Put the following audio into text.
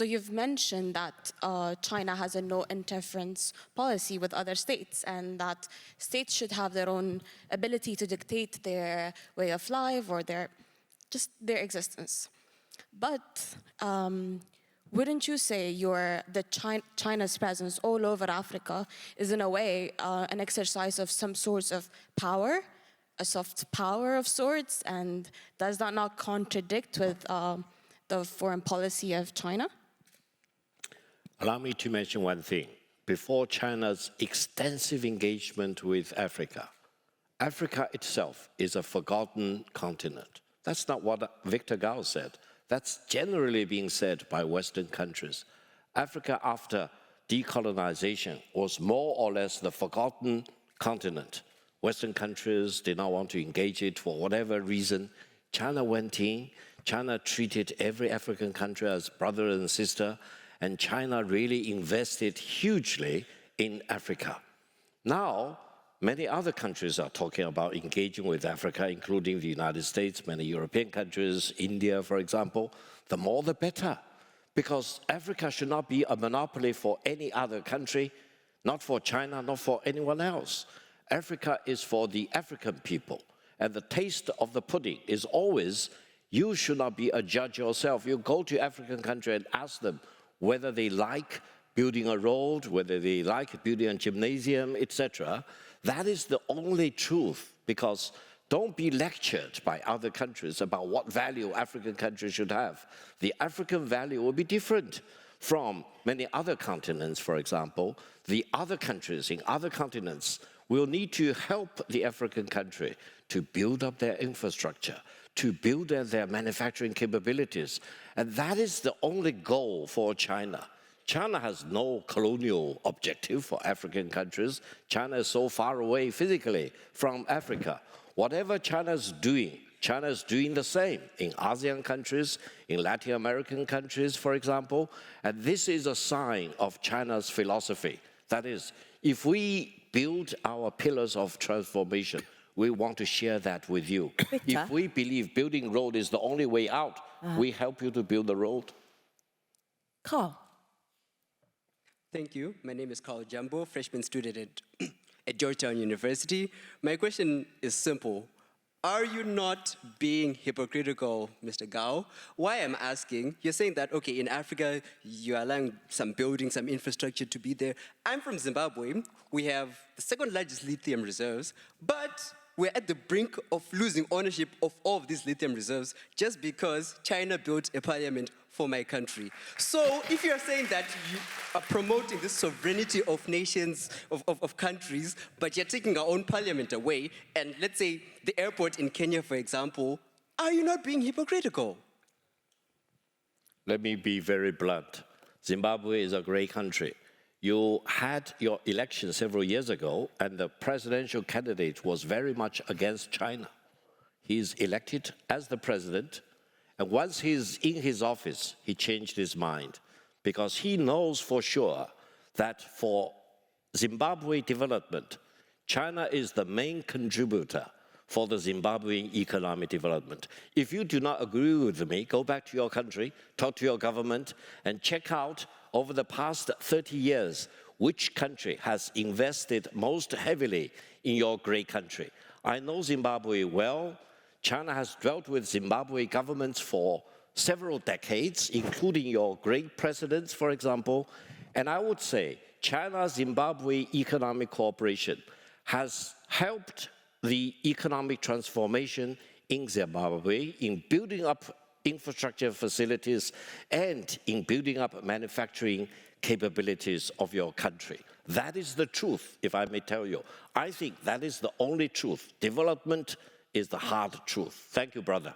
So you've mentioned that China has a no-interference policy with other states, and that states should have their own ability to dictate their way of life or just their existence. But wouldn't you say China's presence all over Africa is in a way an exercise of some sorts of power, a soft power of sorts, and does that not contradict with the foreign policy of China? Allow me to mention one thing. Before China's extensive engagement with Africa, Africa itself is a forgotten continent. That's not what Victor Gao said. That's generally being said by Western countries. Africa, after decolonization, was more or less the forgotten continent. Western countries did not want to engage it for whatever reason. China went in. China treated every African country as brother and sister, and China really invested hugely in Africa. Now, many other countries are talking about engaging with Africa, including the United States, many European countries, India, for example. The more the better, because Africa should not be a monopoly for any other country, not for China, not for anyone else. Africa is for the African people, and the taste of the pudding is always, you should not be a judge yourself. You go to African country and ask them whether they like building a road, whether they like building a gymnasium, etc. That is the only truth, because don't be lectured by other countries about what value African countries should have. The African value will be different from many other continents, for example. The other countries in other continents will need to help the African country to build up their infrastructure, to build their manufacturing capabilities. And that is the only goal for China. China has no colonial objective for African countries. China is so far away physically from Africa. Whatever China is doing the same in ASEAN countries, in Latin American countries, for example. And this is a sign of China's philosophy. That is, if we build our pillars of transformation, we want to share that with you. Victor? If we believe building road is the only way out, we help you to build the road. Carl. Thank you. My name is Carl Jumbo, freshman student at Georgetown University. My question is simple. Are you not being hypocritical, Mr. Gao? Why I'm asking, you're saying that, okay, in Africa, you're allowing some buildings, some infrastructure to be there. I'm from Zimbabwe. We have the second largest lithium reserves, but we're at the brink of losing ownership of all of these lithium reserves just because China built a parliament for my country. So if you're saying that you are promoting the sovereignty of nations, of countries, but you're taking our own parliament away, and let's say the airport in Kenya, for example, are you not being hypocritical? Let me be very blunt. Zimbabwe is a great country. You had your election several years ago, and the presidential candidate was very much against China. He's elected as the president, and once he's in his office, he changed his mind, because he knows for sure that for Zimbabwe development, China is the main contributor for the Zimbabwean economic development. If you do not agree with me, go back to your country, talk to your government, and check out over the past 30 years, which country has invested most heavily in your great country. I know Zimbabwe well. China has dealt with Zimbabwe governments for several decades, including your great presidents, for example. And I would say China-Zimbabwe economic cooperation has helped the economic transformation in Zimbabwe, in building up infrastructure facilities and in building up manufacturing capabilities of your country. That is the truth, if I may tell you. I think that is the only truth. Development is the hard truth. Thank you, brother.